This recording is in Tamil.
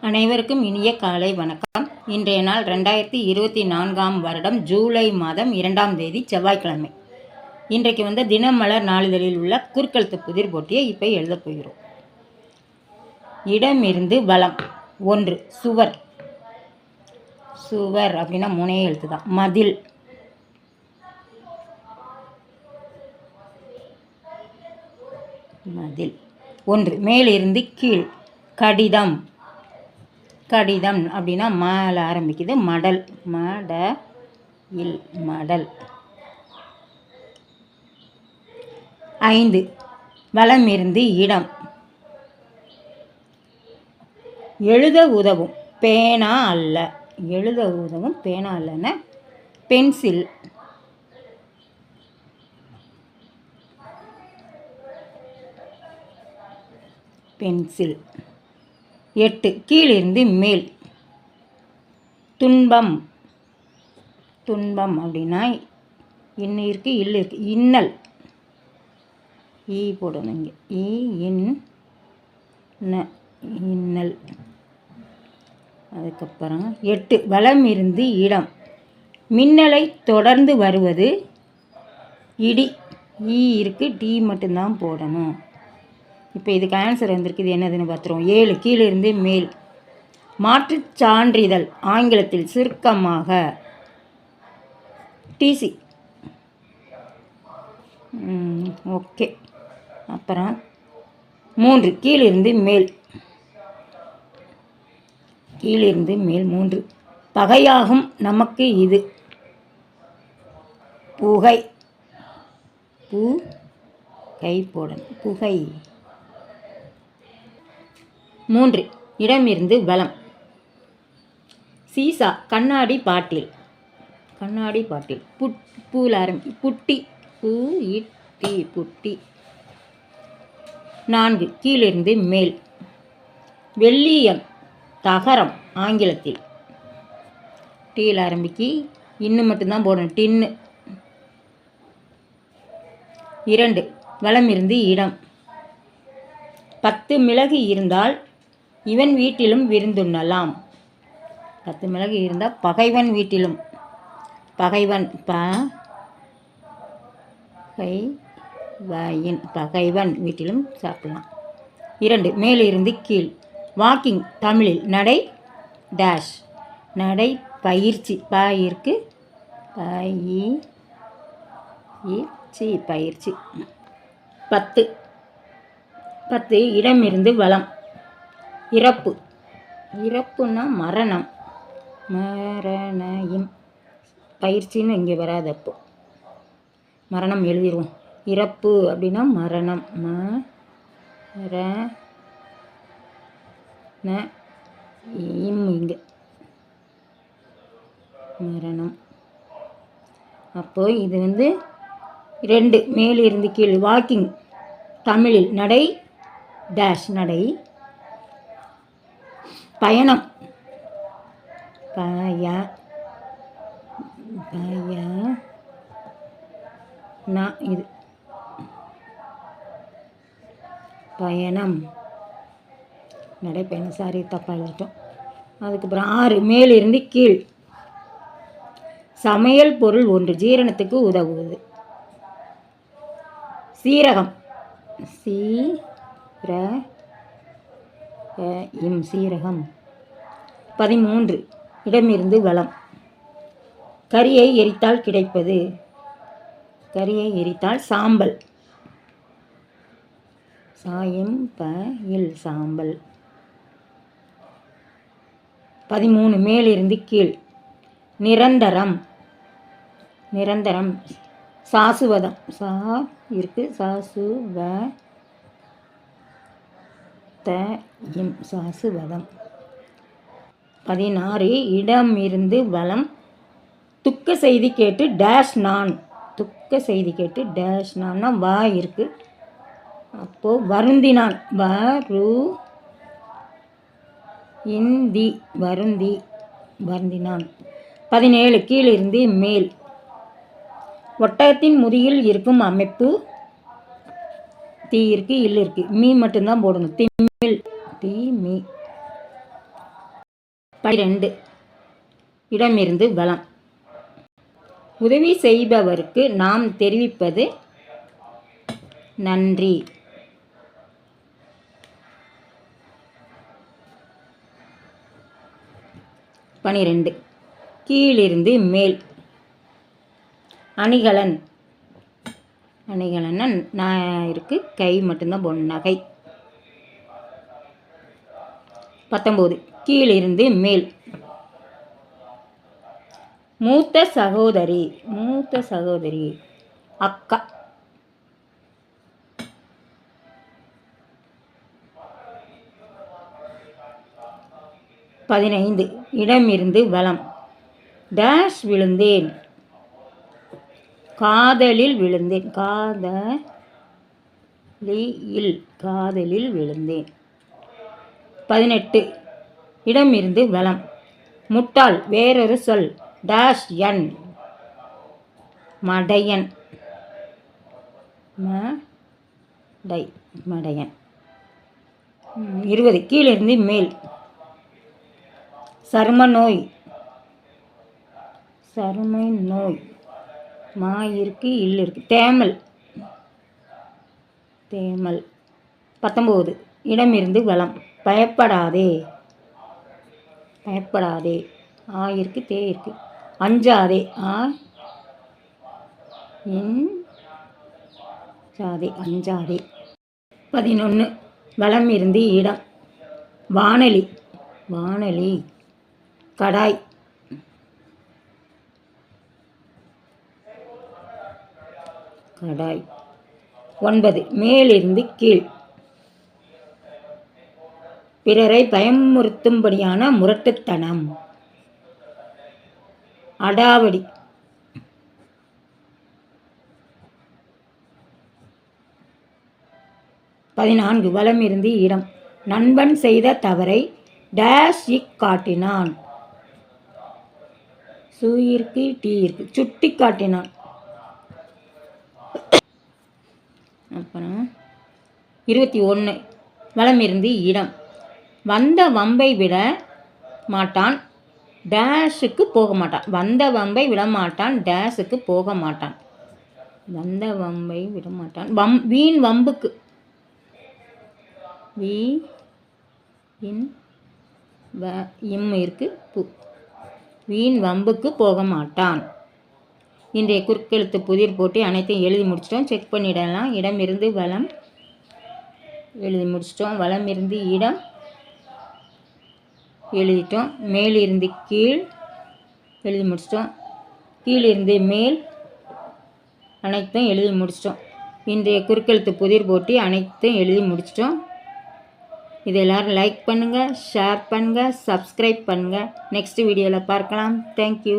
அனைவருக்கும் இனிய காலை வணக்கம். இன்றைய நாள் 2024 வருடம் ஜூலை மாதம் 2ஆம் தேதி செவ்வாய்க்கிழமை. இன்றைக்கு தினமலர் நாளிதழில் உள்ள குறுக்கெழுத்து புதிர் போட்டியை இப்போ எழுதப் போகிறோம். இடமிருந்து வலம். 1 சுவர். சுவர் அப்படின்னா 3 எழுத்து தான். மதில். மதில் 1. மேலிருந்து கீழ். கடிதம். கடிதம் அப்படின்னா மேலே ஆரம்பிக்குது. மடல். மடல். 5. வலமிருந்து இடம். எழுத உதவும் பேனா அல்ல. எழுத உதவும் பேனா அல்லன்னா பென்சில். பென்சில். 8. கீழிருந்து மேல். துன்பம். துன்பம் அப்படின்னா இன்னும் இருக்குது, இல்லு இருக்குது. இன்னல். ஈ போடணும் இங்கே. இன்னல். அதுக்கப்புறம் 8. வலமிருந்து இடம். மின்னலை தொடர்ந்து வருவது இடி. ஈ இருக்குது, டீ மட்டும்தான் போடணும். இப்போ இதுக்கு ஆன்சர் வந்திருக்கு. இது என்னதுன்னு பார்த்துருவோம். 7. கீழிருந்து மேல். மாற்றுச் சான்றிதழ். ஆங்கிலத்தில் சுருக்கமாக டிசி. ஓகே. அப்புறம் 3. கீழிருந்து மேல். கீழிருந்து மேல் 3. பகையாகும் நமக்கு இது. புகை. கை போடணும். புகை. 3. இடமிருந்து வலம். சீசா. கண்ணாடி பாட்டில். கண்ணாடி பாட்டில். பூவில் ஆரம்பி. புட்டி. புட்டி. 4. கீழிருந்து மேல். வெள்ளியம். தகரம் ஆங்கிலத்தில். டீயில் ஆரம்பிக்கி. இன்னும் மட்டும்தான் போடணும். டின்னு. 2. வலமிருந்து இடம். 10 மிளகு இருந்தால் இவன் வீட்டிலும் விருந்துண்ணலாம். 10 மிளகு இருந்தால் பகைவன் வீட்டிலும். பகைவன். பகைவன் வீட்டிலும் சாப்பிடலாம். 2. மேலிருந்து கீழ். வாக்கிங். தமிழில் நடை டேஷ். நடை பயிற்சி. பயிற்கு பயிற்சி. 10. இடமிருந்து வலம். இறப்பு. இறப்புன்னா மரணம். மரணம். பயிற்சின்னு இங்கே வராதப்போ மரணம் எழுதிடுவோம். இறப்பு அப்படின்னா மரணம். இங்கே மரணம். அப்போ இது 2. மேலிருந்து கீழ். வாக்கிங். தமிழில் நடை டேஷ். நடை. பயணம். இது பயணம். நடைப்பயணம். சாரி, தப்பாக எழுதிட்டோம். அதுக்கப்புறம் 6. மேலிருந்து கீழ். சமையல் பொருள் ஒன்று. ஜீரணத்துக்கு உதவுவது. சீரகம். சீரகம். 13. இடமிருந்து வலம். கரியை எரித்தால் கிடைப்பது. கரியை எரித்தால் சாம்பல். சாம்பல். 13. மேலிருந்து கீழ். நிரந்தரம். நிரந்தரம். சாசுவதம். இருக்கு. சாசுவதம். 16. இடமிருந்து வலம். துக்க செய்தி கேட்டு டேஷ் நான். துக்க செய்தி கேட்டு டேஷ் நான்னா வா இருக்கு. அப்போது வருந்தினான். வருந்தினான். 17. கீழிருந்து மேல். ஒட்டகத்தின் முதுகில் இருக்கும் அமைப்பு. தீ இருக்கு, இல்லு இருக்கு. மீ மட்டும்தான் போடணும். திமில். தீ மீ. 12 இடமிருந்து வலம். உதவி செய்பவருக்கு நாம் தெரிவிப்பது நன்றி. 12 கீழிருந்து மேல். அணிகலன். அணிகலன்னா நான் இருக்கு, கை மட்டும்தான் போடணும், நகை. 19 கீழிருந்து மேல். மூத்த சகோதரி. மூத்த சகோதரி அக்கா. 15 இடமிருந்து வலம். டேஷ் விழுந்தேன். காதலில் விழுந்தேன். காதலில் விழுந்தேன். 18 இடமிருந்து வலம். முட்டாள் வேறொரு சொல். டேஷ் என். மடையன். மடையன். 20 கீழிருந்து மேல். சரும நோய். சருமை நோய். மா இருக்கு, இல் இருக்கு. தேமல். தேமல். 19 இடமிருந்து வலம். பயப்படாதே. பயப்படாதே. ஆ இருக்கு, தே இருக்கு. அஞ்சாதே. அஞ்சாதே. 11 வலம் இருந்து இடம். வானலி. வானலி. கடாய். கடாய். 9 மேலிருந்து கீழ். பிறரை பயமுறுத்தும்படியான முரட்டுத்தனம். அடாவடி. 14 வலம் இருந்து இடம். நண்பன் செய்த தவறை டேஷ் காட்டினான். சூயிருக்கு, டீ இருக்கு. சுட்டி காட்டினான். அப்புறம் 21 வலம் இருந்து இடம். வந்த வம்பை விட மாட்டான். டேஷுக்கு போக மாட்டான். வந்த வம்பை விட மாட்டான். டேஷுக்கு போக மாட்டான். வந்த வம்பை விட மாட்டான். வீண் வம்புக்கு. இம் இருக்கு, பூ. வீண் வம்புக்கு போக மாட்டான். இன்றைய குறுக்கெழுத்து புதிர் போட்டு அனைத்தையும் எழுதி முடிச்சிட்டோம். செக் பண்ணிடலாம். இடமிருந்து வலம் எழுதி முடிச்சிட்டோம். வலம் இருந்து இடம் எழுதிட்டோம். மேலிருந்து கீழ் எழுதி முடிச்சிட்டோம். கீழிருந்து மேல் அனைத்தும் எழுதி முடிச்சிட்டோம். இன்றைய குறுக்கெழுத்து புதிர் போட்டு அனைத்தும் எழுதி முடிச்சிட்டோம். இது எல்லோரும் லைக் பண்ணுங்கள், ஷேர் பண்ணுங்கள், சப்ஸ்கிரைப் பண்ணுங்கள். நெக்ஸ்ட் வீடியோவில் பார்க்கலாம். தேங்க்யூ.